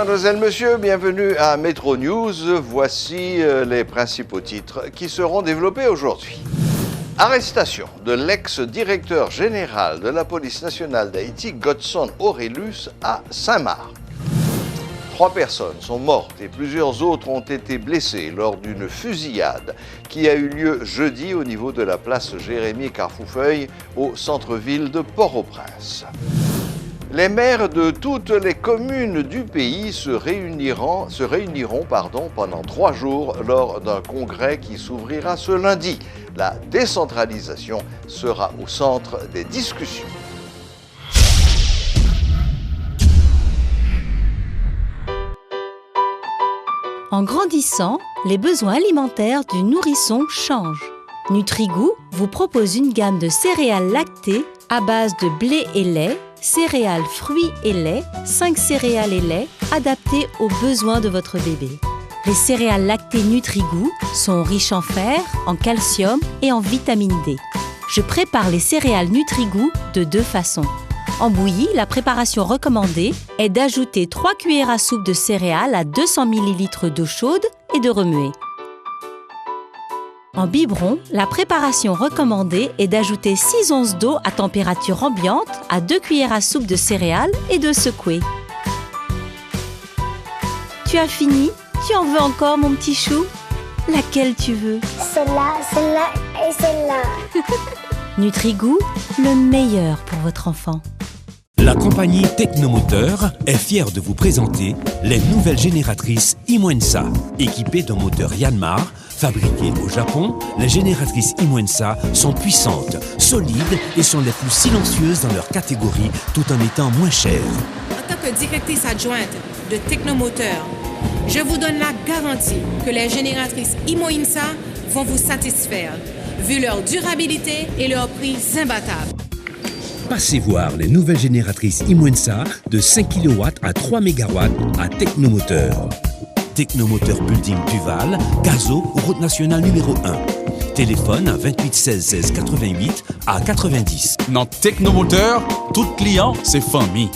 mademoiselles, messieurs, bienvenue à Métro News. Voici les principaux titres qui seront développés aujourd'hui. Arrestation de l'ex-directeur général de la police nationale d'Haïti, Godson Aurelius, à Saint-Marc. 3 personnes sont mortes et plusieurs autres ont été blessées lors d'une fusillade qui a eu lieu jeudi au niveau de la place Jérémy-Carfoufeuille au centre-ville de Port-au-Prince. Les maires de toutes les communes du pays se réuniront pendant 3 jours lors d'un congrès qui s'ouvrira ce lundi. La décentralisation sera au centre des discussions. En grandissant, les besoins alimentaires du nourrisson changent. Nutrigou vous propose une gamme de céréales lactées à base de blé et lait, céréales, fruits et lait, 5 céréales et lait adaptées aux besoins de votre bébé. Les céréales lactées Nutrigou sont riches en fer, en calcium et en vitamine D. Je prépare les céréales Nutrigou de 2 façons. En bouillie, la préparation recommandée est d'ajouter 3 cuillères à soupe de céréales à 200 ml d'eau chaude et de remuer. En biberon, la préparation recommandée est d'ajouter 6 onces d'eau à température ambiante à 2 cuillères à soupe de céréales et de secouer. Tu as fini? Tu en veux encore, mon petit chou? Laquelle tu veux? Celle-là et celle-là. Nutrigou, le meilleur pour votre enfant. La compagnie Technomoteur est fière de vous présenter les nouvelles génératrices Imwensa. Équipées d'un moteur Yanmar, fabriquées au Japon, les génératrices Imwensa sont puissantes, solides et sont les plus silencieuses dans leur catégorie tout en étant moins chères. En tant que directrice adjointe de Technomoteur, je vous donne la garantie que les génératrices Imwensa vont vous satisfaire, vu leur durabilité et leur prix imbattable. Passez voir les nouvelles génératrices Imwensa de 5 kW à 3 MW à Technomoteur. Technomoteur Building Duval, Gazo, route nationale numéro 1. Téléphone à 28 16 16 88 à 90. Dans Technomoteur, tout client, c'est famille.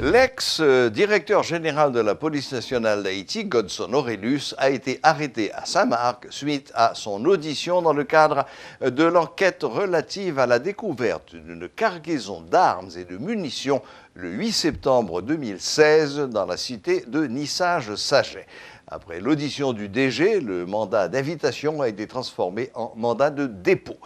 L'ex-directeur général de la police nationale d'Haïti, Godson Aurelius, a été arrêté à Saint-Marc suite à son audition dans le cadre de l'enquête relative à la découverte d'une cargaison d'armes et de munitions le 8 septembre 2016 dans la cité de Nissage-Saget. Après l'audition du DG, le mandat d'invitation a été transformé en mandat de dépôt.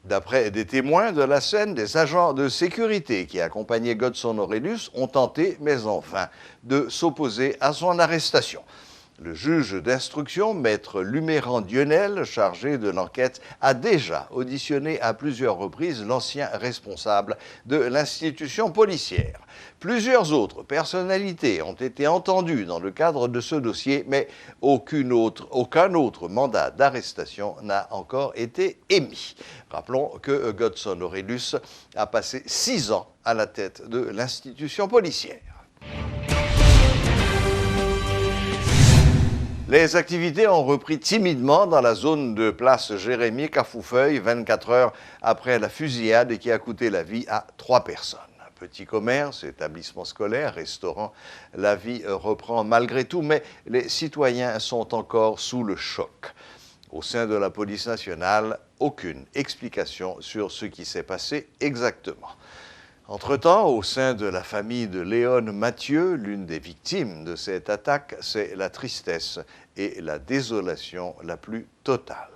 D'après des témoins de la scène, des agents de sécurité qui accompagnaient Godson Aurelius ont tenté, mais en vain, de s'opposer à son arrestation. Le juge d'instruction, maître Luméran Dionel, chargé de l'enquête, a déjà auditionné à plusieurs reprises l'ancien responsable de l'institution policière. Plusieurs autres personnalités ont été entendues dans le cadre de ce dossier, mais aucun autre mandat d'arrestation n'a encore été émis. Rappelons que Godson Aurelius a passé 6 ans à la tête de l'institution policière. Les activités ont repris timidement dans la zone de place Jérémy-Carfoufeuille 24 heures après la fusillade qui a coûté la vie à 3 personnes. Petits commerces, établissements scolaires, restaurants, la vie reprend malgré tout, mais les citoyens sont encore sous le choc. Au sein de la police nationale, aucune explication sur ce qui s'est passé exactement. Entre-temps, au sein de la famille de Léon Mathieu, l'une des victimes de cette attaque, c'est la tristesse et la désolation la plus totale.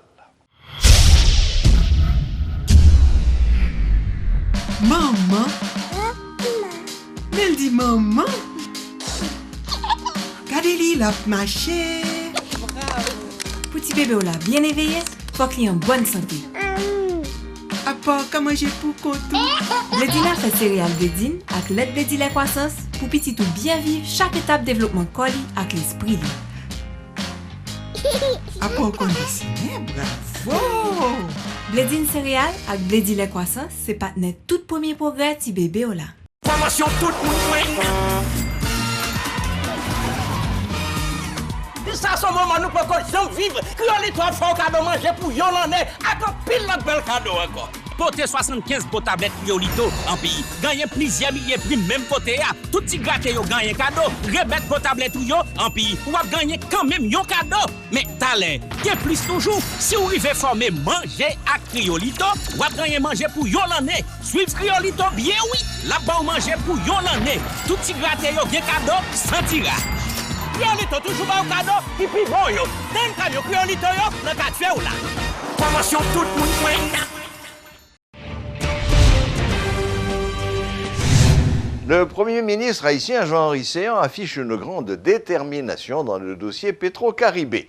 Maman? Elle dit maman? Regardez-lui, il a marché. Bravo. Petit bébé, là, bien éveillé, faut qu'il ait en bonne santé. À part comment j'ai pour côté. Blédina fait céréales Blédine avec l'aide Blédine croissance pour petit tout bien vivre chaque étape développement colis avec l'esprit. À part conditionné, bravo. Blédine céréales avec Blédine croissance, c'est partenaire tout premier progrès petit bébé là. Formation tout le monde. Ça, c'est moment nous pouvons vivre. Crions les 3 fois cadeau manger pour Yolande. Attends, pile notre bel cadeau encore. porter 75 pour tablette Criolito en pays. Gagner plusieurs milliers de primes même côté. Tout petit gâté yo gagner cadeau. Remettre pour tablette yo en pays. Ou va gagner quand même yon cadeau. Mais talent, bien plus toujours. Si vous arrivez former manger à Criolito, ou va gagner manger pour yon l'année. Suivre Criolito bien oui. Là-bas vous manger pour yon l'année. Tout petit gâté yo bien cadeau sans tirage. Criolito toujours pas au cadeau, et puis bon yo. D'un cadeau Criolito yo, dans 4 fèvrier ou là. Promotion tout le monde point. Le Premier ministre haïtien Jean-Henri Séan affiche une grande détermination dans le dossier Petro-Caribé.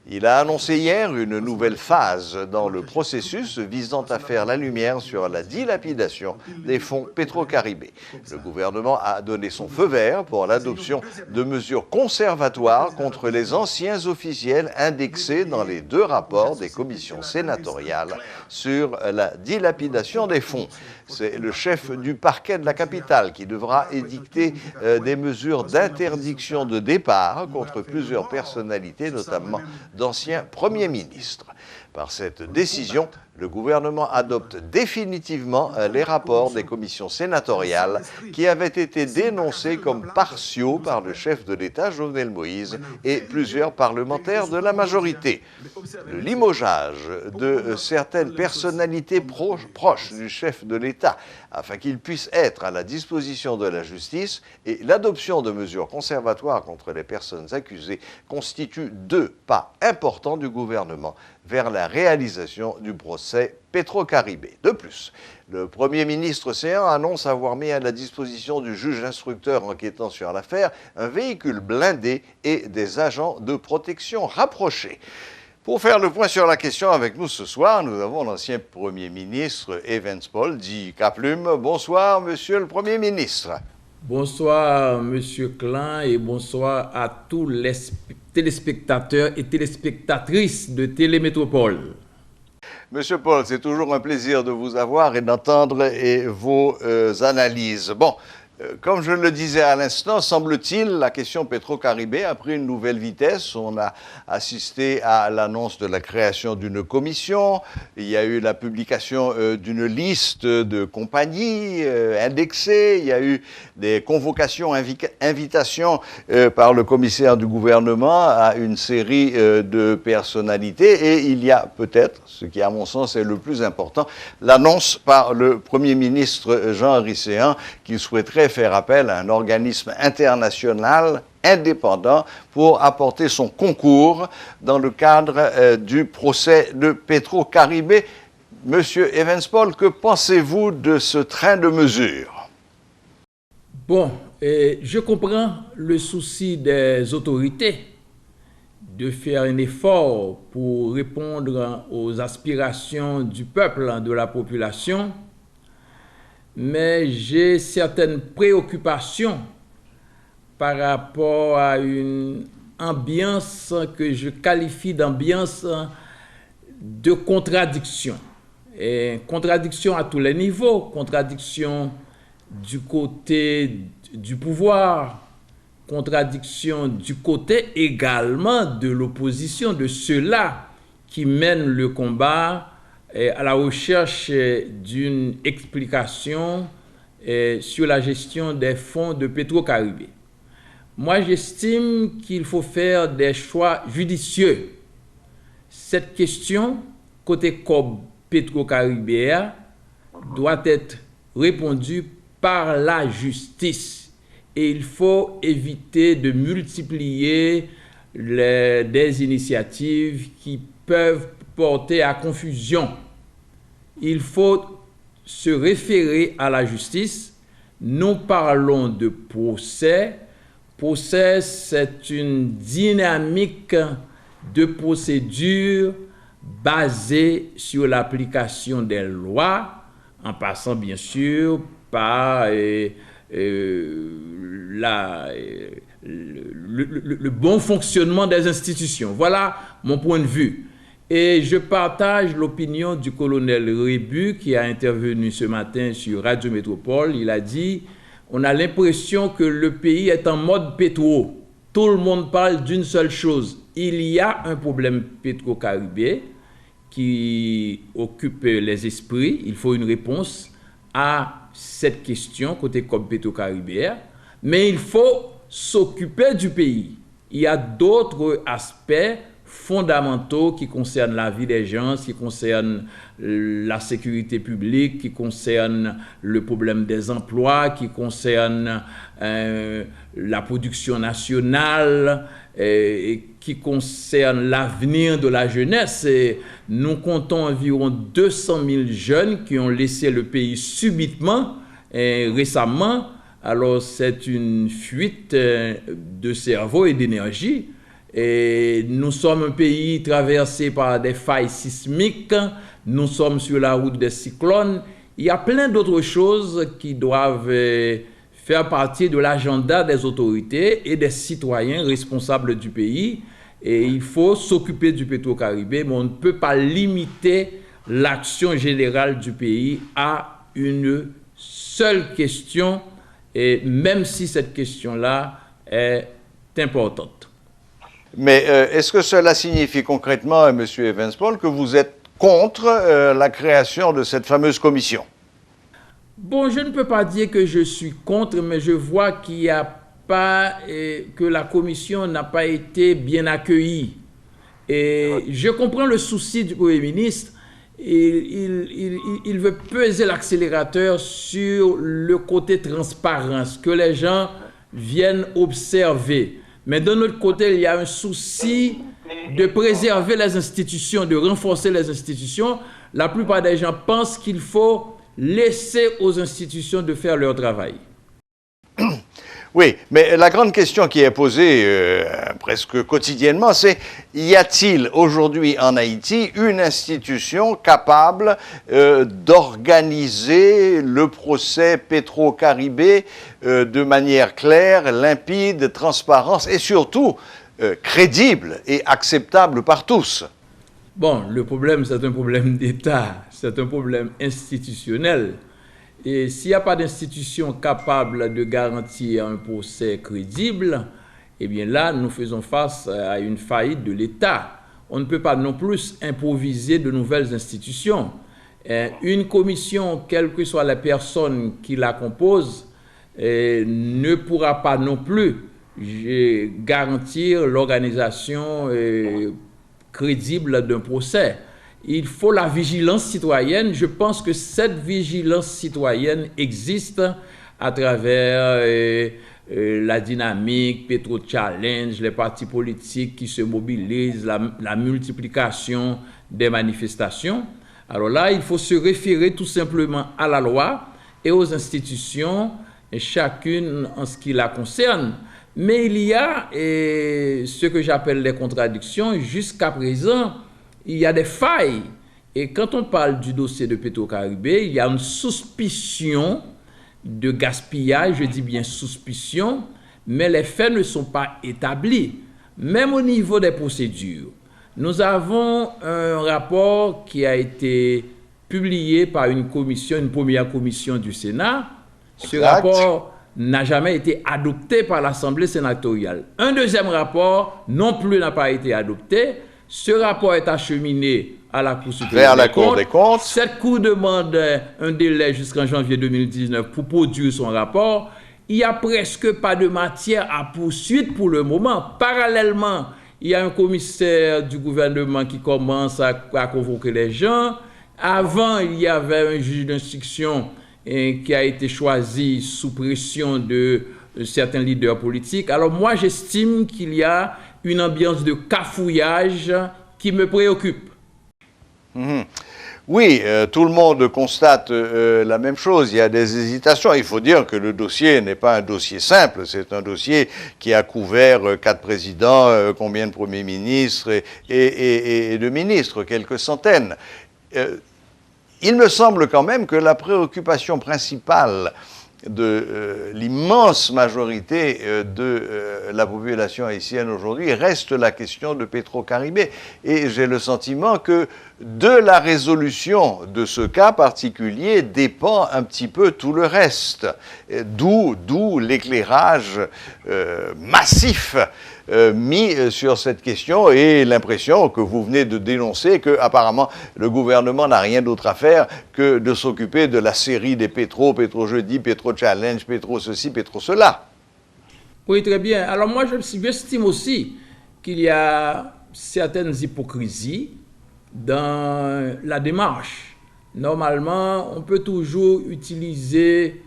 Il a annoncé hier une nouvelle phase dans le processus visant à faire la lumière sur la dilapidation des fonds Petro-Caribé. Le gouvernement a donné son feu vert pour l'adoption de mesures conservatoires contre les anciens officiels indexés dans les 2 rapports des commissions sénatoriales sur la dilapidation des fonds. C'est le chef du parquet de la capitale qui devra édicter des mesures d'interdiction de départ contre plusieurs personnalités, notamment d'anciens premiers ministres. Par cette décision, le gouvernement adopte définitivement les rapports des commissions sénatoriales qui avaient été dénoncés comme partiaux par le chef de l'État, Jovenel Moïse, et plusieurs parlementaires de la majorité. Le limogeage de certaines personnalités proches du chef de l'État afin qu'il puisse être à la disposition de la justice et l'adoption de mesures conservatoires contre les personnes accusées constituent 2 pas importants du gouvernement vers la réalisation du procès Petro-Caribé. De plus, le Premier ministre Séan annonce avoir mis à la disposition du juge instructeur enquêtant sur l'affaire un véhicule blindé et des agents de protection rapprochés. Pour faire le point sur la question avec nous ce soir, nous avons l'ancien Premier ministre Evans Paul, dit Caplume. Bonsoir, Monsieur le Premier ministre. Bonsoir, Monsieur Klein, et bonsoir à tous les téléspectateurs et téléspectatrices de Télémétropole. Monsieur Paul, c'est toujours un plaisir de vous avoir et d'entendre vos analyses. Bon, comme je le disais à l'instant, semble-t-il, la question Petro-Caribé a pris une nouvelle vitesse. On a assisté à l'annonce de la création d'une commission. Il y a eu la publication d'une liste de compagnies indexées. Il y a eu des convocations, invitations par le commissaire du gouvernement à une série de personnalités. Et il y a peut-être, ce qui à mon sens est le plus important, l'annonce par le Premier ministre Jean-Henri Séan qu'il souhaiterait faire appel à un organisme international indépendant pour apporter son concours dans le cadre du procès de Petro-Caribé. Monsieur Evans Paul, que pensez-vous de ce train de mesures? Bon, je comprends le souci des autorités de faire un effort pour répondre aux aspirations du peuple, de la population, mais j'ai certaines préoccupations par rapport à une ambiance que je qualifie d'ambiance de contradiction. Et contradiction à tous les niveaux, contradiction du côté du pouvoir, contradiction du côté également de l'opposition, de ceux-là qui mènent le combat à la recherche d'une explication sur la gestion des fonds de Petro-Caribé. Moi, j'estime qu'il faut faire des choix judicieux. Cette question, côté COB Petro-Caribé, doit être répondue par la justice. Et il faut éviter de multiplier des initiatives qui peuvent porter à confusion. Il faut se référer à la justice. Nous parlons de procès. Procès, c'est une dynamique de procédure basée sur l'application des lois, en passant bien sûr par le bon fonctionnement des institutions. Voilà mon point de vue. Et je partage l'opinion du colonel Rébu qui a intervenu ce matin sur Radio Métropole. Il a dit, on a l'impression que le pays est en mode pétro. Tout le monde parle d'une seule chose. Il y a un problème Petro-Caribé qui occupe les esprits. Il faut une réponse à cette question côté comme Petro-Caribéen, mais il faut s'occuper du pays. Il y a d'autres aspects fondamentaux qui concernent la vie des gens, qui concernent la sécurité publique, qui concernent le problème des emplois, qui concernent la production nationale, et qui concernent l'avenir de la jeunesse. Et nous comptons environ 200 000 jeunes qui ont laissé le pays subitement récemment. Alors c'est une fuite de cerveau et d'énergie. Et nous sommes un pays traversé par des failles sismiques, nous sommes sur la route des cyclones. Il y a plein d'autres choses qui doivent faire partie de l'agenda des autorités et des citoyens responsables du pays. Et il faut s'occuper du Petro-Caribé, mais on ne peut pas limiter l'action générale du pays à une seule question, et même si cette question-là est importante. Mais est-ce que cela signifie concrètement, M. Evans-Paul, que vous êtes contre la création de cette fameuse commission? Bon, je ne peux pas dire que je suis contre, mais je vois qu'il n'y a pas, que la commission n'a pas été bien accueillie. Et je comprends le souci du Premier ministre. Il veut peser l'accélérateur sur le côté transparence, que les gens viennent observer. Mais d'un autre côté, il y a un souci de préserver les institutions, de renforcer les institutions. La plupart des gens pensent qu'il faut laisser aux institutions de faire leur travail. Oui, mais la grande question qui est posée presque quotidiennement, c'est y a-t-il aujourd'hui en Haïti une institution capable d'organiser le procès Petro-Caribé de manière claire, limpide, transparente et surtout crédible et acceptable par tous? Bon, le problème, c'est un problème d'État, c'est un problème institutionnel. Et s'il n'y a pas d'institution capable de garantir un procès crédible, eh bien là, nous faisons face à une faillite de l'État. On ne peut pas non plus improviser de nouvelles institutions. Une commission, quelles que soient les personnes qui la composent, ne pourra pas non plus garantir l'organisation crédible d'un procès. Il faut la vigilance citoyenne. Je pense que cette vigilance citoyenne existe à travers la dynamique, Petro Challenge, les partis politiques qui se mobilisent, la multiplication des manifestations. Alors là, il faut se référer tout simplement à la loi et aux institutions, et chacune en ce qui la concerne. Mais il y a ce que j'appelle les contradictions. Jusqu'à présent, il y a des failles. Et quand on parle du dossier de Petro-Caribé, il y a une suspicion de gaspillage, je dis bien suspicion, mais les faits ne sont pas établis. Même au niveau des procédures, nous avons un rapport qui a été publié par une commission, une première commission du Sénat. Ce rapport n'a jamais été adopté par l'Assemblée sénatoriale. Un deuxième rapport non plus n'a pas été adopté. Ce rapport est acheminé à la Cour supérieure vers la Cour des comptes. Cette Cour demande un délai jusqu'en janvier 2019 pour produire son rapport. Il n'y a presque pas de matière à poursuite pour le moment. Parallèlement, il y a un commissaire du gouvernement qui commence à convoquer les gens. Avant, il y avait un juge d'instruction qui a été choisi sous pression de certains leaders politiques. Alors moi, j'estime qu'il y a une ambiance de cafouillage qui me préoccupe. Oui, tout le monde constate la même chose. Il y a des hésitations. Il faut dire que le dossier n'est pas un dossier simple. C'est un dossier qui a couvert 4 présidents, combien de premiers ministres et de ministres, quelques centaines. Il me semble quand même que la préoccupation principale de l'immense majorité de la population haïtienne aujourd'hui reste la question de Petro-Caribé. Et j'ai le sentiment que de la résolution de ce cas particulier dépend un petit peu tout le reste. D'où l'éclairage massif mis sur cette question et l'impression que vous venez de dénoncer que apparemment le gouvernement n'a rien d'autre à faire que de s'occuper de la série des Pétro-Jeudi, Pétro-Challenge, Pétro-ceci, Pétro-cela. Oui, très bien. Alors moi, j'estime aussi qu'il y a certaines hypocrisies dans la démarche. Normalement, on peut toujours utiliser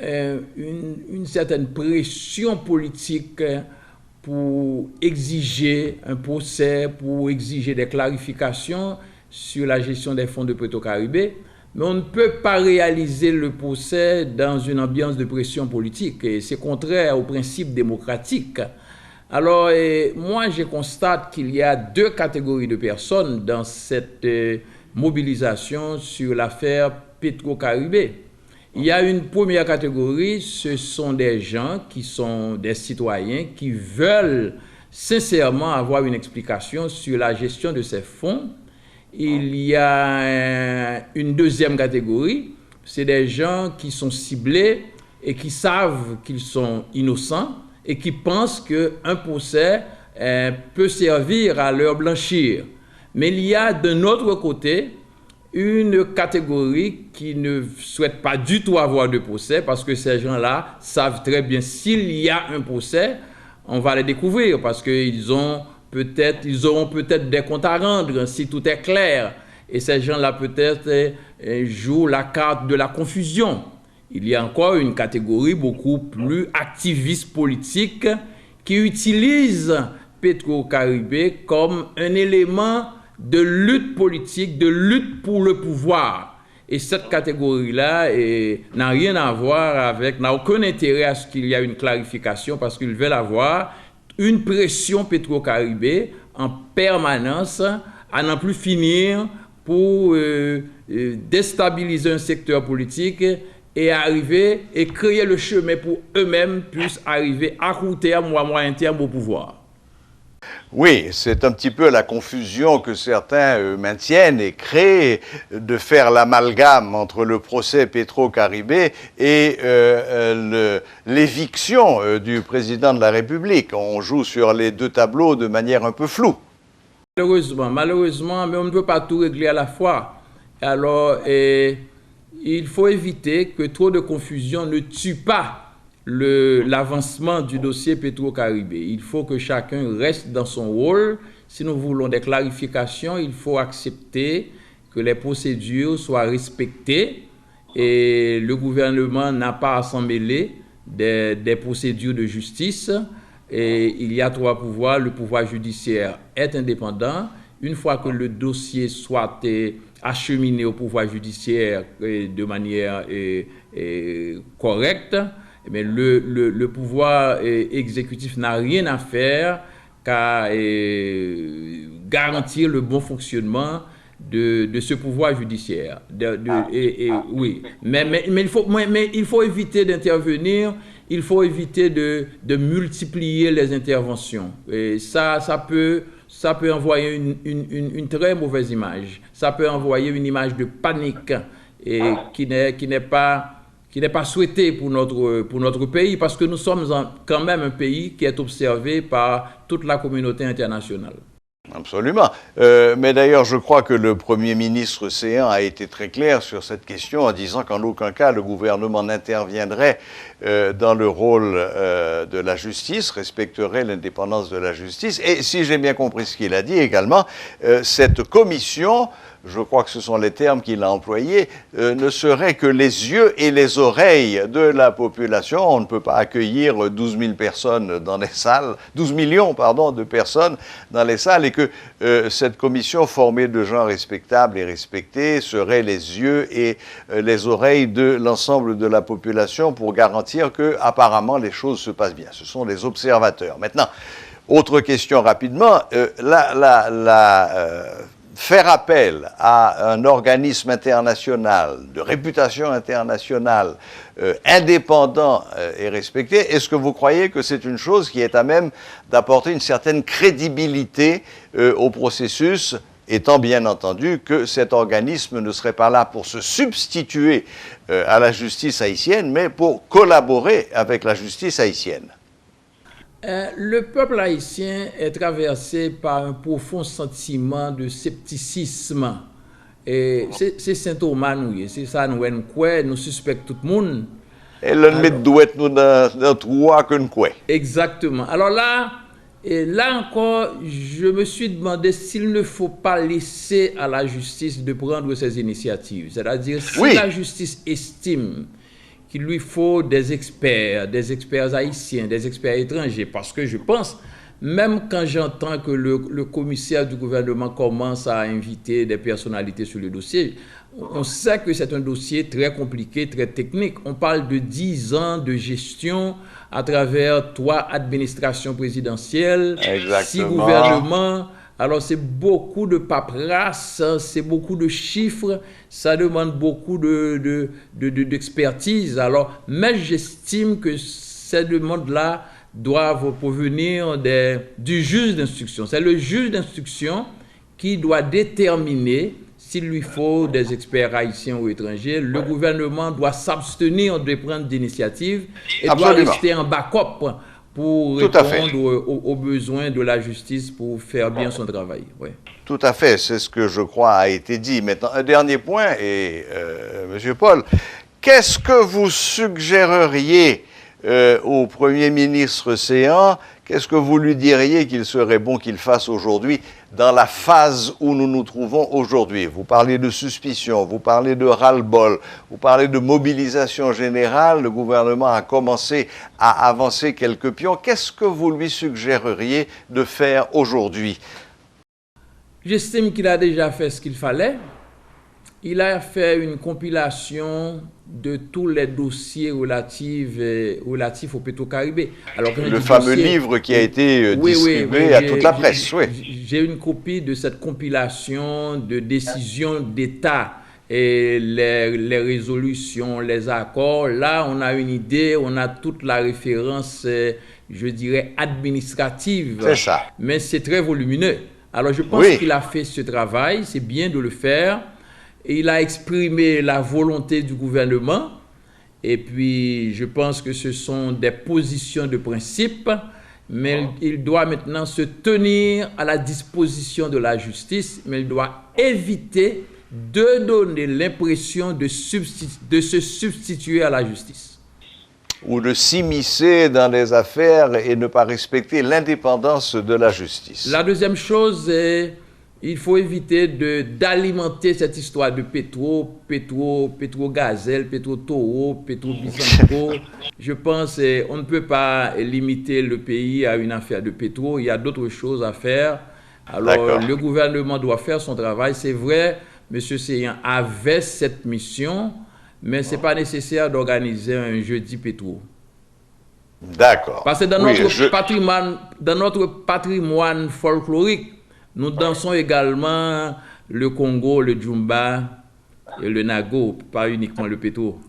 une certaine pression politique pour exiger un procès, pour exiger des clarifications sur la gestion des fonds de Petro-Caribé, mais on ne peut pas réaliser le procès dans une ambiance de pression politique, et c'est contraire au principe démocratique. Alors, moi, je constate qu'il y a deux catégories de personnes dans cette mobilisation sur l'affaire Petro-Caribé. Il y a une première catégorie, ce sont des gens qui sont des citoyens qui veulent sincèrement avoir une explication sur la gestion de ces fonds. Il y a une deuxième catégorie, c'est des gens qui sont ciblés et qui savent qu'ils sont innocents et qui pensent qu'un procès peut servir à leur blanchir. Mais il y a d'un autre côté une catégorie qui ne souhaite pas du tout avoir de procès parce que ces gens-là savent très bien s'il y a un procès, on va les découvrir parce qu'ils auront peut-être des comptes à rendre si tout est clair. Et ces gens-là peut-être jouent la carte de la confusion. Il y a encore une catégorie beaucoup plus activiste politique qui utilise Petro-Caribé comme un élément de lutte politique, de lutte pour le pouvoir. Et cette catégorie-là n'a rien à voir avec, n'a aucun intérêt à ce qu'il y ait une clarification parce qu'ils veulent avoir une pression Petro-Caribé en permanence à n'en plus finir pour déstabiliser un secteur politique et arriver et créer le chemin pour eux-mêmes puissent arriver à court terme ou à moyen terme au pouvoir. Oui, c'est un petit peu la confusion que certains maintiennent et créent de faire l'amalgame entre le procès Petro-Caribé et l'éviction du président de la République. On joue sur les deux tableaux de manière un peu floue. Malheureusement, mais on ne peut pas tout régler à la fois. Alors, il faut éviter que trop de confusion ne tue pas l'avancement du dossier Petro-Caribé. Il faut que chacun reste dans son rôle. Si nous voulons des clarifications, il faut accepter que les procédures soient respectées et le gouvernement n'a pas à s'en mêler des procédures de justice. Et il y a trois pouvoirs. Le pouvoir judiciaire est indépendant. Une fois que le dossier soit acheminé au pouvoir judiciaire de manière correcte, mais le pouvoir exécutif n'a rien à faire qu'à garantir le bon fonctionnement de ce pouvoir judiciaire. Oui, mais il faut éviter d'intervenir, il faut éviter de multiplier les interventions. Et ça peut envoyer une très mauvaise image. Ça peut envoyer une image de panique et qui n'est pas souhaité pour notre pays, parce que nous sommes quand même un pays qui est observé par toute la communauté internationale. Absolument. Mais d'ailleurs, je crois que le Premier ministre Séan a été très clair sur cette question en disant qu'en aucun cas le gouvernement n'interviendrait dans le rôle de la justice, respecterait l'indépendance de la justice. Et si j'ai bien compris ce qu'il a dit également, cette commission, je crois que ce sont les termes qu'il a employés, ne serait que les yeux et les oreilles de la population. On ne peut pas accueillir 12 000 personnes dans les salles, 12 millions, pardon, de personnes dans les salles, et que cette commission formée de gens respectables et respectés serait les yeux et les oreilles de l'ensemble de la population pour garantir que, apparemment, les choses se passent bien. Ce sont des observateurs. Maintenant, autre question rapidement, faire appel à un organisme international, de réputation internationale, indépendant et respecté, est-ce que vous croyez que c'est une chose qui est à même d'apporter une certaine crédibilité au processus, étant bien entendu que cet organisme ne serait pas là pour se substituer à la justice haïtienne, mais pour collaborer avec la justice haïtienne? Le peuple haïtien est traversé par un profond sentiment de scepticisme. Et c'est Saint-Thomas, c'est ça, nous suspectons tout le monde. Et l'on met douette nous dans trois que nous croyons. Exactement. Alors là encore, je me suis demandé s'il ne faut pas laisser à la justice de prendre ses initiatives. C'est-à-dire, si la justice estime qu'il lui faut des experts haïtiens, des experts étrangers, parce que je pense, même quand j'entends que le commissaire du gouvernement commence à inviter des personnalités sur le dossier, on sait que c'est un dossier très compliqué, très technique. On parle de 10 ans de gestion à travers 3 administrations présidentielles, 6 gouvernements. Alors, c'est beaucoup de paperasse, c'est beaucoup de chiffres, ça demande beaucoup d'expertise. Alors, mais j'estime que ces demandes-là doivent provenir du juge d'instruction. C'est le juge d'instruction qui doit déterminer s'il lui faut des experts haïtiens ou étrangers. Le gouvernement doit s'abstenir de prendre d'initiative et doit rester en backup pour répondre aux besoins de la justice pour faire bien son travail. Ouais. Tout à fait, c'est ce que je crois a été dit. Maintenant, un dernier point, et M. Paul, qu'est-ce que vous suggéreriez au Premier ministre Séan? Qu'est-ce que vous lui diriez qu'il serait bon qu'il fasse aujourd'hui dans la phase où nous nous trouvons aujourd'hui? Vous parlez de suspicion, vous parlez de ras-le-bol, vous parlez de mobilisation générale, le gouvernement a commencé à avancer quelques pions. Qu'est-ce que vous lui suggéreriez de faire aujourd'hui? J'estime qu'il a déjà fait ce qu'il fallait. Il a fait une compilation de tous les dossiers relatifs au Petro-Caribé. Le fameux livre qui a été distribué à toute la presse. J'ai une copie de cette compilation de décisions d'État et les résolutions, les accords. Là, on a une idée, on a toute la référence, je dirais, administrative. C'est ça. Mais c'est très volumineux. Alors, je pense qu'il a fait ce travail, c'est bien de le faire. Et il a exprimé la volonté du gouvernement. Et puis, je pense que ce sont des positions de principe. Mais il doit maintenant se tenir à la disposition de la justice. Mais il doit éviter de donner l'impression de se substituer à la justice. Ou de s'immiscer dans les affaires et ne pas respecter l'indépendance de la justice. La deuxième chose est... Il faut éviter d'alimenter cette histoire de Petro-Gazelle, Petro-Toro, Petro-Bisanco. Je pense qu'on ne peut pas limiter le pays à une affaire de pétro. Il y a d'autres choses à faire. Alors, le gouvernement doit faire son travail. C'est vrai, M. Séan avait cette mission, mais ce n'est pas nécessaire d'organiser un jeudi pétro. D'accord. Parce que dans notre patrimoine folklorique, nous dansons également le Congo, le Djumba et le Nago, pas uniquement le Pétro.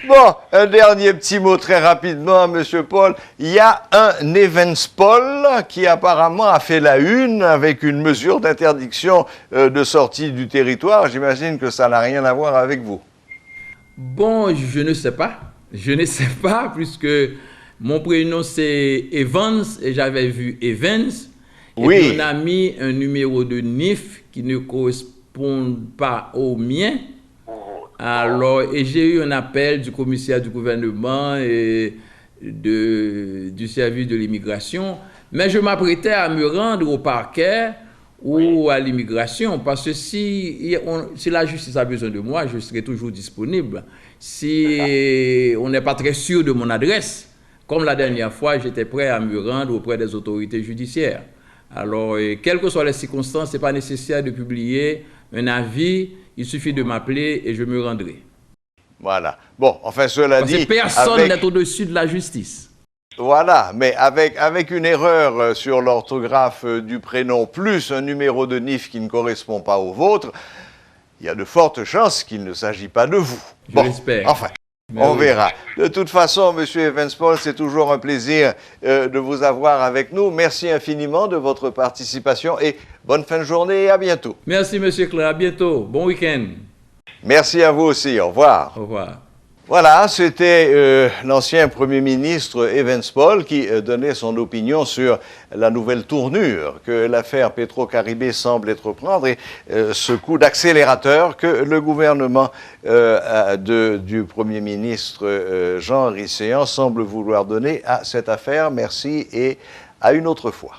Bon, un dernier petit mot très rapidement, M. Paul. Il y a un Evenspol qui apparemment a fait la une avec une mesure d'interdiction de sortie du territoire. J'imagine que ça n'a rien à voir avec vous. Bon, je ne sais pas. Je ne sais pas, puisque... Mon prénom, c'est Evans, et j'avais vu Evans. Et puis on a mis un numéro de NIF qui ne correspond pas au mien. Alors, et j'ai eu un appel du commissaire du gouvernement et du service de l'immigration. Mais je m'apprêtais à me rendre au parquet ou à l'immigration, parce que si la justice a besoin de moi, je serai toujours disponible. Si on n'est pas très sûr de mon adresse, comme la dernière fois, j'étais prêt à me rendre auprès des autorités judiciaires. Alors, quelles que soient les circonstances, ce n'est pas nécessaire de publier un avis. Il suffit de m'appeler et je me rendrai. Voilà. Bon, enfin, cela dit... Personne n'est au-dessus de la justice. Voilà, mais avec une erreur sur l'orthographe du prénom, plus un numéro de NIF qui ne correspond pas au vôtre, il y a de fortes chances qu'il ne s'agit pas de vous. Je l'espère. Enfin... On verra. De toute façon, M. Evenspol, c'est toujours un plaisir de vous avoir avec nous. Merci infiniment de votre participation et bonne fin de journée et à bientôt. Merci, M. Claire. À bientôt. Bon week-end. Merci à vous aussi. Au revoir. Au revoir. Voilà, c'était l'ancien Premier ministre Evans Paul qui donnait son opinion sur la nouvelle tournure que l'affaire Petro-Caribé semble être prendre et ce coup d'accélérateur que le gouvernement du Premier ministre Jean-Henri Séan semble vouloir donner à cette affaire. Merci et à une autre fois.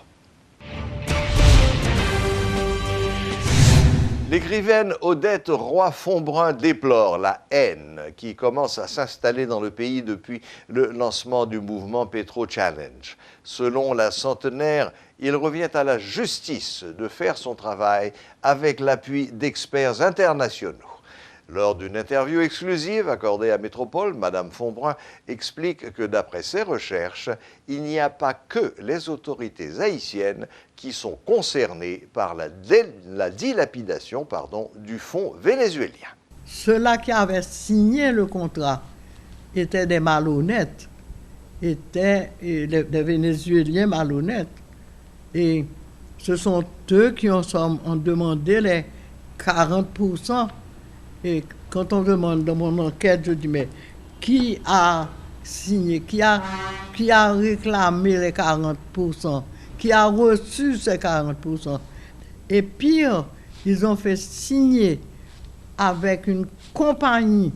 L'écrivaine Odette Roy-Fonbrun déplore la haine qui commence à s'installer dans le pays depuis le lancement du mouvement Petro Challenge. Selon la centenaire, il revient à la justice de faire son travail avec l'appui d'experts internationaux. Lors d'une interview exclusive accordée à Métropole, Mme Fonbrun explique que d'après ses recherches, il n'y a pas que les autorités haïtiennes qui sont concernées par la dilapidation du fonds vénézuélien. Ceux-là qui avaient signé le contrat étaient des malhonnêtes, étaient des Vénézuéliens malhonnêtes. Et ce sont eux qui ont demandé les 40%. Et quand on demande dans mon enquête, je dis, mais qui a signé, qui a réclamé les 40%, qui a reçu ces 40%? Et pire, ils ont fait signer avec une compagnie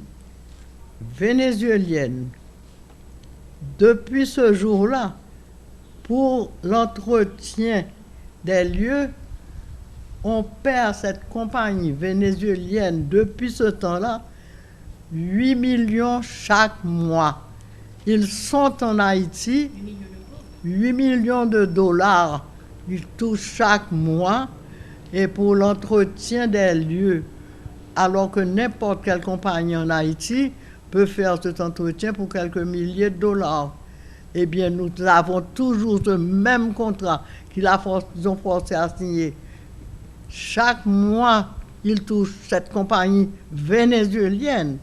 vénézuélienne, depuis ce jour-là, pour l'entretien des lieux. On perd cette compagnie vénézuélienne depuis ce temps-là 8 millions chaque mois. Ils sont en Haïti, 8 millions de dollars ils touchent chaque mois et pour l'entretien des lieux, alors que n'importe quelle compagnie en Haïti peut faire cet entretien pour quelques milliers de dollars. Eh bien, nous avons toujours ce même contrat qu'ils ont forcé à signer. Chaque mois, ils touchent, cette compagnie vénézuélienne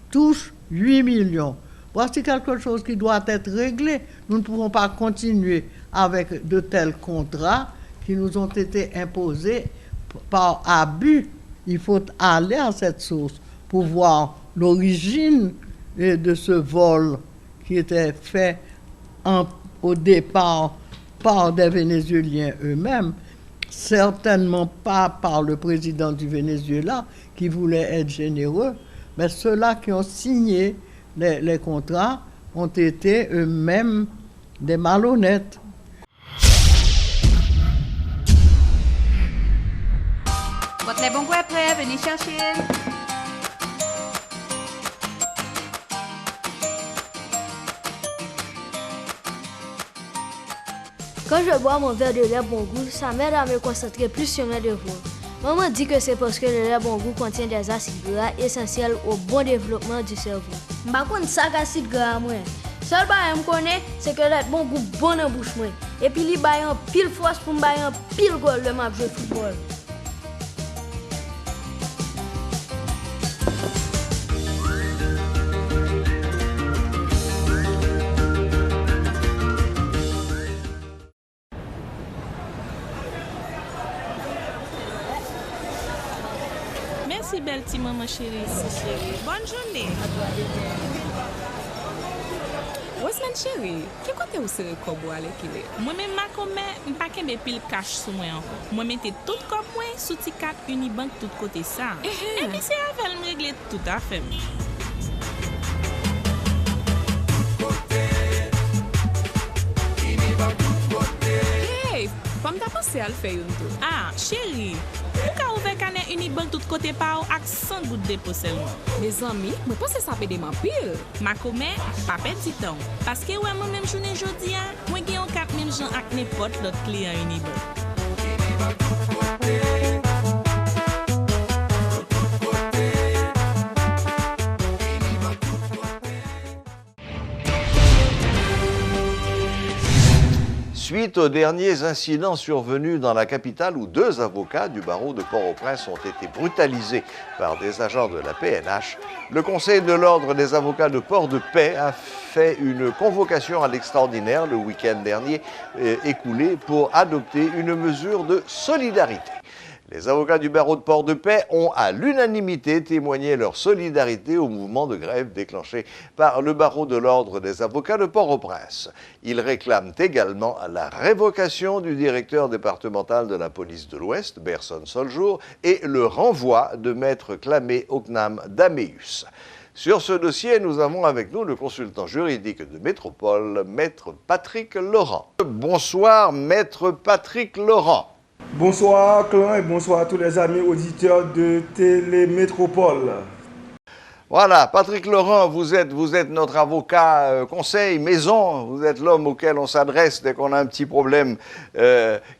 touche 8 millions. Voici quelque chose qui doit être réglé. Nous ne pouvons pas continuer avec de tels contrats qui nous ont été imposés par abus. Il faut aller à cette source pour voir l'origine de ce vol qui était fait au départ par des Vénézuéliens eux-mêmes. Certainement pas par le président du Venezuela qui voulait être généreux, mais ceux-là qui ont signé les contrats ont été eux-mêmes des malhonnêtes. Votre lait bon goût est prêt, venez chercher. Quand je bois mon verre de lait bon goût, ça m'aide à me concentrer plus sur mes devoirs. Maman dit que c'est parce que le lait bon goût contient des acides gras essentiels au bon développement du cerveau. Par contre, ça acide gras moi. Seul bagay me connaît, c'est que le lait bon goût bon en bouche moi. Et puis il baille en pile force pour me bailler en pile goal le match de football. Merci belle petite maman chérie, chérie. Bonne journée. Osman chérie, qui côté vous serez kobo à l'équilibre? Moi-même, ma commet, pas qu'un pile cash sous moi encore. Moi, mettez tout comme moi sous Ticat Unibank tout côté ça. Et puis c'est avec me régler tout à fait. Hey, comme t'as pensé à le faire une tout? Ah, chérie. Pourquoi ouvrir canet Unibank tout côté par ou ak 100 gouttes dépôt seulement? Mes amis, moi pense ça peut demander pile. Ma commet, pas perdre temps. Parce que ouais, moi même journée jodi a, moi gagne 4000 gens ak n'importe l'autre client Unibank. Suite aux derniers incidents survenus dans la capitale où 2 avocats du barreau de Port-au-Prince ont été brutalisés par des agents de la PNH, le Conseil de l'Ordre des avocats de Port-de-Paix a fait une convocation à l'extraordinaire le week-end dernier écoulé pour adopter une mesure de solidarité. Les avocats du barreau de Port-de-Paix ont à l'unanimité témoigné leur solidarité au mouvement de grève déclenché par le barreau de l'ordre des avocats de Port-au-Prince. Ils réclament également la révocation du directeur départemental de la police de l'Ouest, Berson Soljour, et le renvoi de maître Clamé Oknam Daméus. Sur ce dossier, nous avons avec nous le consultant juridique de Métropole, maître Patrick Laurent. Bonsoir, maître Patrick Laurent. Bonsoir Clan et bonsoir à tous les amis auditeurs de Télémétropole. Voilà, Patrick Laurent, vous êtes notre avocat conseil maison, vous êtes l'homme auquel on s'adresse dès qu'on a un petit problème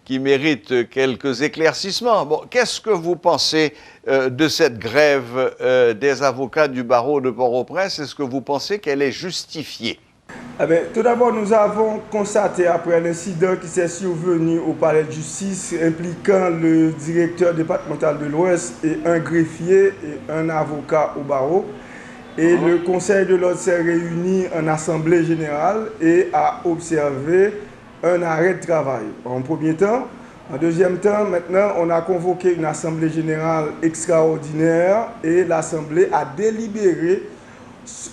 qui mérite quelques éclaircissements. Bon, qu'est-ce que vous pensez de cette grève des avocats du barreau de Port-au-Prince? Est-ce que vous pensez qu'elle est justifiée? Eh bien, tout d'abord, nous avons constaté après l'incident qui s'est survenu au palais de justice impliquant le directeur départemental de l'Ouest et un greffier et un avocat au barreau. Et le conseil de l'ordre s'est réuni en assemblée générale et a observé un arrêt de travail. En premier temps. En deuxième temps, maintenant, on a convoqué une assemblée générale extraordinaire et l'assemblée a délibéré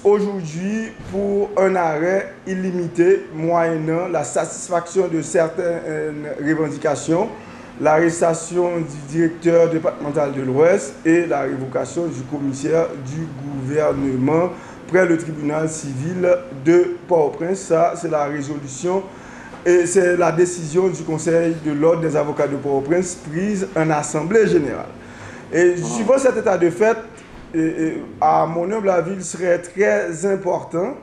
aujourd'hui pour un arrêt illimité moyennant la satisfaction de certaines revendications, l'arrestation du directeur départemental de l'Ouest et la révocation du commissaire du gouvernement près le tribunal civil de Port-au-Prince. Ça, c'est la résolution et c'est la décision du conseil de l'ordre des avocats de Port-au-Prince prise en assemblée générale. Et suivant cet état de fait, à mon humble avis, il serait très important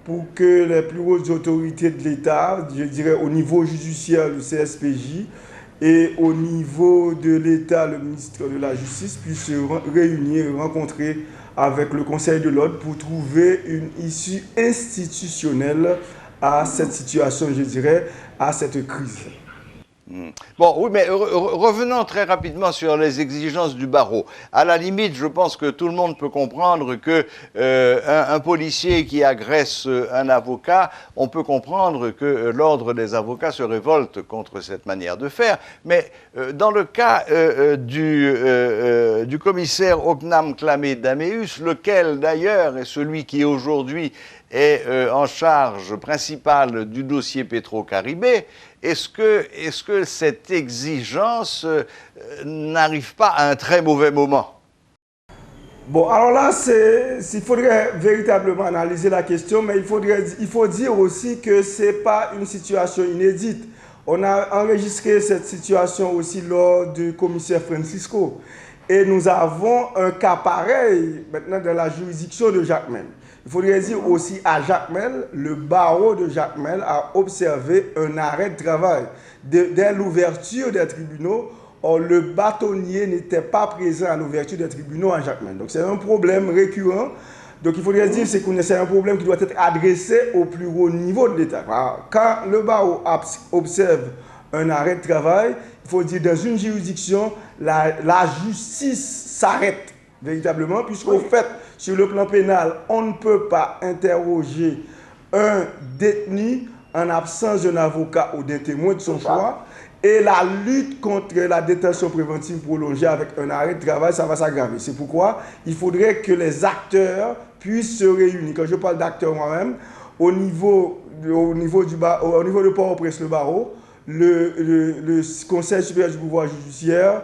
pour que les plus hautes autorités de l'État, je dirais au niveau judiciaire, le CSPJ, et au niveau de l'État, le ministre de la Justice, puissent se réunir, rencontrer avec le Conseil de l'ordre pour trouver une issue institutionnelle à cette situation, je dirais, à cette crise. Bon, oui, mais revenons très rapidement sur les exigences du barreau. À la limite, je pense que tout le monde peut comprendre que un policier qui agresse un avocat, on peut comprendre que l'ordre des avocats se révolte contre cette manière de faire. Mais dans le cas du commissaire Oknam Clamé Daméus, lequel d'ailleurs est celui qui aujourd'hui est en charge principale du dossier Petro-Caribé, est-ce que cette exigence n'arrive pas à un très mauvais moment? Bon, alors là, il faudrait véritablement analyser la question, mais il faut dire aussi que ce n'est pas une situation inédite. On a enregistré cette situation aussi lors du commissaire Francisco. Et nous avons un cas pareil maintenant dans la juridiction de Jacmel. Il faudrait dire aussi à Jacmel, le barreau de Jacmel a observé un arrêt de travail. Dès l'ouverture des tribunaux, le bâtonnier n'était pas présent à l'ouverture des tribunaux à Jacmel. Donc c'est un problème récurrent. Donc il faudrait dire que c'est un problème qui doit être adressé au plus haut niveau de l'État. Quand le barreau observe un arrêt de travail, il faut dire dans une juridiction, la justice s'arrête véritablement, puisqu'au fait, sur le plan pénal, on ne peut pas interroger un détenu en absence d'un avocat ou d'un témoin de son choix. Et la lutte contre la détention préventive prolongée avec un arrêt de travail, ça va s'aggraver. C'est pourquoi il faudrait que les acteurs puissent se réunir. Quand je parle d'acteurs moi-même, au niveau de Port-au-Prince, le barreau, le Conseil supérieur du pouvoir judiciaire,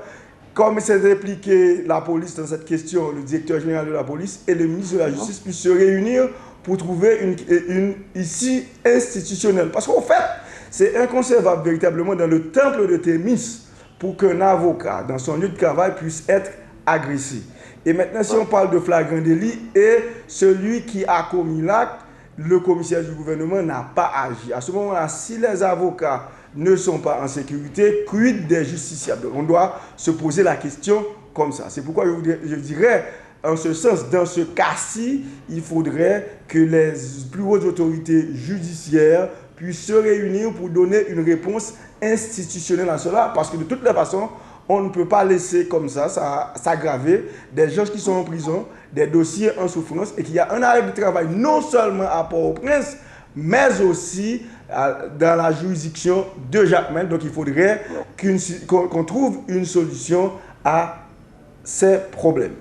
comme s'est impliqué la police dans cette question, le directeur général de la police et le ministre de la Justice puissent se réunir pour trouver une issue institutionnelle. Parce qu'en fait, c'est inconcevable véritablement dans le temple de Thémis pour qu'un avocat, dans son lieu de travail, puisse être agressé. Et maintenant, si on parle de flagrant délit, et celui qui a commis l'acte, le commissaire du gouvernement n'a pas agi. À ce moment-là, si les avocats ne sont pas en sécurité, quid des justiciables? On doit se poser la question comme ça. C'est pourquoi je dirais, en ce sens, dans ce cas-ci, il faudrait que les plus hautes autorités judiciaires puissent se réunir pour donner une réponse institutionnelle à cela, parce que de toutes les façons, on ne peut pas laisser comme ça s'aggraver des gens qui sont en prison, des dossiers en souffrance, et qu'il y a un arrêt de travail non seulement à Port-au-Prince, mais aussi dans la juridiction de Jacmel. Donc il faudrait qu'on trouve une solution à ces problèmes.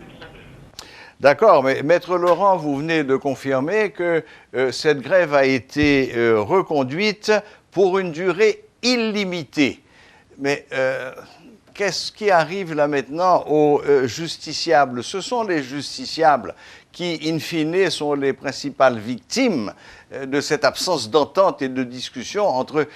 D'accord, mais Maître Laurent, vous venez de confirmer que cette grève a été reconduite pour une durée illimitée. Mais qu'est-ce qui arrive là maintenant aux justiciables? Ce sont les justiciables qui, in fine, sont les principales victimes de cette absence d'entente et de discussion entre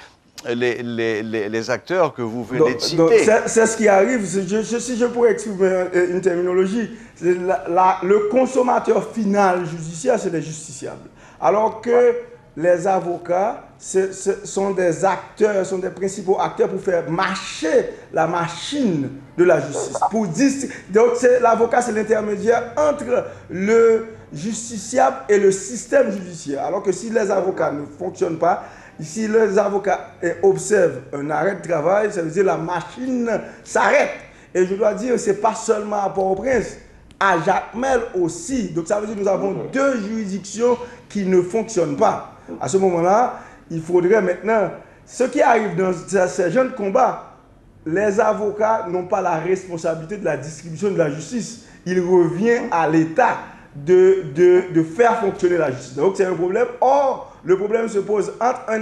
les acteurs que vous venez de citer. C'est ce qui arrive. Si je pourrais exprimer une terminologie, le consommateur final judiciaire, c'est les justiciables. Alors que les avocats sont des acteurs, sont des principaux acteurs pour faire marcher la machine de la justice. Donc l'avocat, c'est l'intermédiaire entre le justiciable et le système judiciaire. Alors que si les avocats ne fonctionnent pas, si les avocats observent un arrêt de travail, ça veut dire que la machine s'arrête. Et je dois dire, ce n'est pas seulement à Port-au-Prince, à Jacmel aussi. Donc ça veut dire que nous avons deux juridictions qui ne fonctionnent pas. À ce moment-là, il faudrait maintenant, ce qui arrive dans ces jeunes combats, les avocats n'ont pas la responsabilité de la distribution de la justice. Il revient à l'État de faire fonctionner la justice. Donc c'est un problème. Or, le problème se pose entre un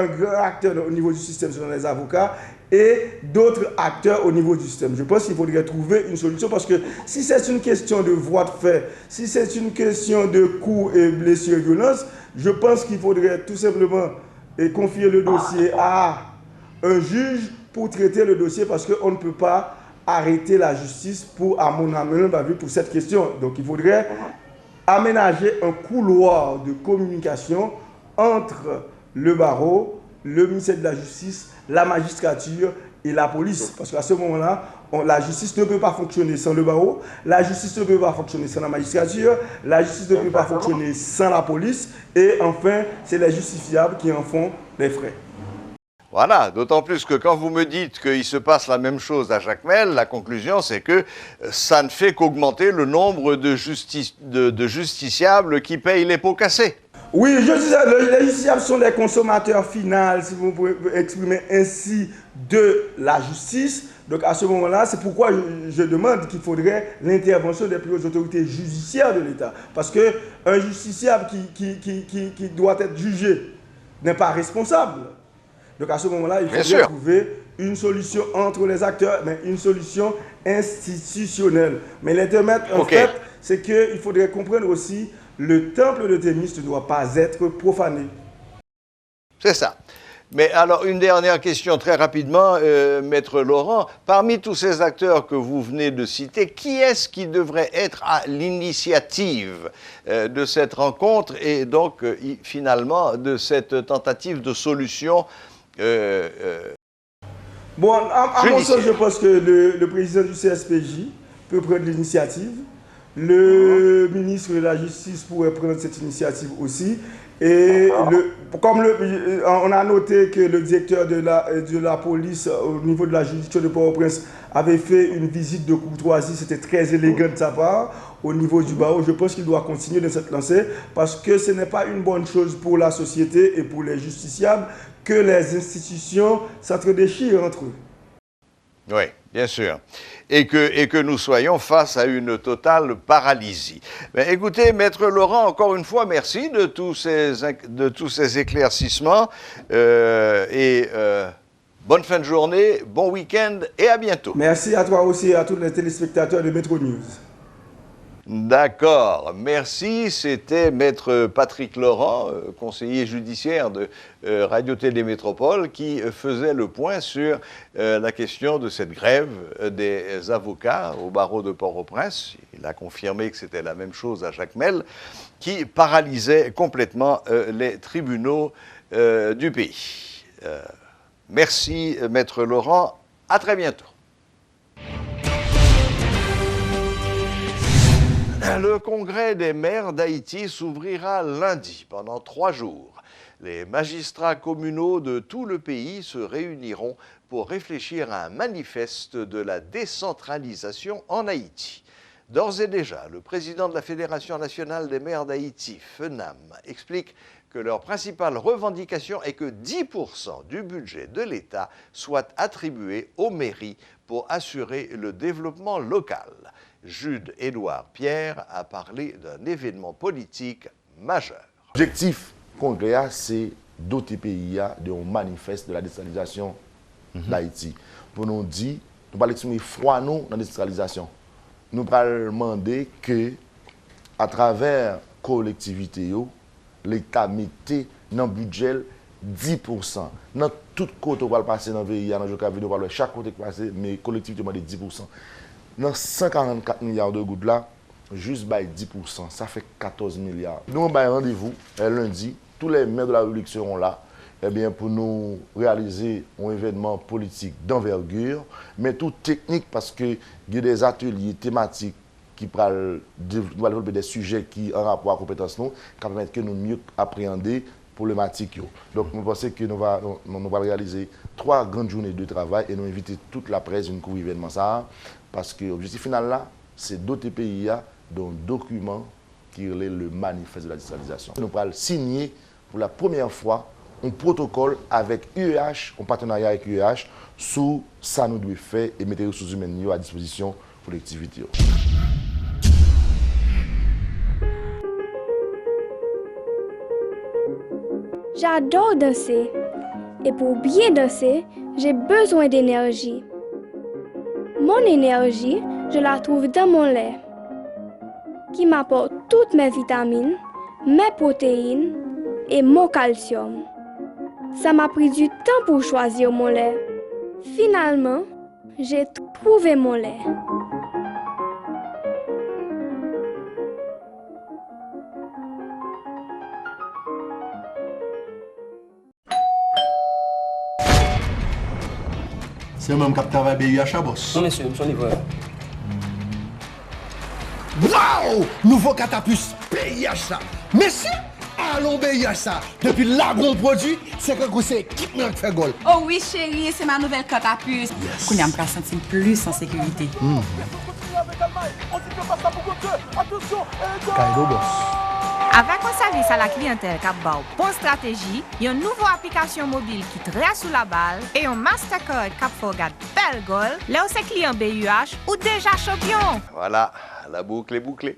grand acteur au niveau du système, selon les avocats, et d'autres acteurs au niveau du système. Je pense qu'il faudrait trouver une solution parce que si c'est une question de voie de fait, si c'est une question de coups et blessures et violences, je pense qu'il faudrait tout simplement confier le dossier à un juge pour traiter le dossier parce qu'on ne peut pas arrêter la justice à mon avis, pour cette question. Donc il faudrait aménager un couloir de communication entre le barreau, le ministère de la Justice, la magistrature et la police. Parce qu'à ce moment-là, la justice ne peut pas fonctionner sans le barreau, la justice ne peut pas fonctionner sans la magistrature, la justice ne peut pas fonctionner sans la police, et enfin, c'est les justifiables qui en font les frais. Voilà, d'autant plus que quand vous me dites qu'il se passe la même chose à Jacmel, la conclusion c'est que ça ne fait qu'augmenter le nombre de justiciables qui payent les pots cassés. Oui, je disais, les justiciables sont les consommateurs finaux, si vous pouvez exprimer ainsi, de la justice. Donc à ce moment-là, c'est pourquoi je demande qu'il faudrait l'intervention des plus hautes autorités judiciaires de l'État. Parce qu'un justiciable qui doit être jugé n'est pas responsable. Donc à ce moment-là, il faudrait trouver une solution entre les acteurs, mais une solution institutionnelle. Mais l'intermède, en fait, c'est qu'il faudrait comprendre aussi le temple de Thémis ne doit pas être profané. C'est ça. Mais alors, une dernière question très rapidement, Maître Laurent. Parmi tous ces acteurs que vous venez de citer, qui est-ce qui devrait être à l'initiative de cette rencontre et donc finalement de cette tentative de solution Bon, à mon sens, je pense que le président du CSPJ peut prendre l'initiative. Le ministre de la Justice pourrait prendre cette initiative aussi. Et on a noté que le directeur de la police au niveau de la juridiction de Port-au-Prince avait fait une visite de courtoisie, c'était très élégant de sa part au niveau du barreau. Je pense qu'il doit continuer de cette lancée parce que ce n'est pas une bonne chose pour la société et pour les justiciables que les institutions s'entre-déchirent entre eux. Oui, bien sûr. Et que nous soyons face à une totale paralysie. Mais écoutez, Maître Laurent, encore une fois, merci de tous ces éclaircissements. Bonne fin de journée, bon week-end et à bientôt. Merci à toi aussi et à tous les téléspectateurs de Métro News. D'accord, merci. C'était Maître Patrick Laurent, conseiller judiciaire de Radio-Télé Métropole, qui faisait le point sur la question de cette grève des avocats au barreau de Port-au-Prince. Il a confirmé que c'était la même chose à Jacmel, qui paralysait complètement les tribunaux du pays. Merci, Maître Laurent. À très bientôt. Le congrès des maires d'Haïti s'ouvrira lundi pendant 3 jours. Les magistrats communaux de tout le pays se réuniront pour réfléchir à un manifeste de la décentralisation en Haïti. D'ores et déjà, le président de la Fédération nationale des maires d'Haïti, FENAM, explique que leur principale revendication est que 10% du budget de l'État soit attribué aux mairies pour assurer le développement local. Jude-Édouard Pierre a parlé d'un événement politique majeur. L'objectif congrès, c'est doter pays d'un manifeste de la décentralisation d'Haïti. Pour nous dire, nous allons exprimer foi nous dans la décentralisation. Nous allons demander que, à travers la collectivité, l'État mette dans le budget 10%. Dans tout côté, on va passer dans le pays, dans le chaque côté qui passe, mais collectivité demande 10%. Dans 144 milliards de gouttes là, juste 10%, ça fait 14 milliards. Nous avons rendez-vous lundi, tous les maires de la République seront là pour nous réaliser un événement politique d'envergure, mais tout technique parce qu'il y a des ateliers thématiques qui vont développer des sujets qui ont un rapport à la compétence, qui permettent que nous mieux appréhender problématiques. Donc, nous pensons que nous allons réaliser 3 grandes journées de travail et nous inviter toute la presse à une cour événement ça, parce que l'objectif final là, c'est doter pays d'un document qui est le manifeste de la décentralisation. Nous allons signer pour la première fois un protocole avec UEH, en partenariat avec UEH, sur ça nous devons faire et mettre les ressources humaines à disposition pour l'activité. J'adore danser. Et pour bien danser, j'ai besoin d'énergie. Mon énergie, je la trouve dans mon lait, qui m'apporte toutes mes vitamines, mes protéines et mon calcium. Ça m'a pris du temps pour choisir mon lait. Finalement, j'ai trouvé mon lait. C'est moi qui travaille BUH, boss. Non, monsieur, je suis livreur. Waouh! Nouveau catapus BUH. Merci! Allons BUH. Depuis l'agro-produit, c'est que c'est équipement qui fait gol. Oh oui, chérie, c'est ma nouvelle catapus. Yes. Qu'on a me sentir plus en sécurité. Kaido, boss. Avec un service à la clientèle qui a bonne stratégie, une nouvelle application mobile qui traite sous la balle et un Mastercard qui fait gagner belle goal, là où c'est client BUH ou déjà champion. Voilà, la boucle est bouclée.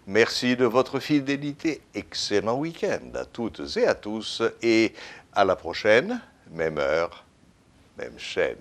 Merci de votre fidélité. Excellent week-end à toutes et à tous. Et à la prochaine, même heure, même chaîne.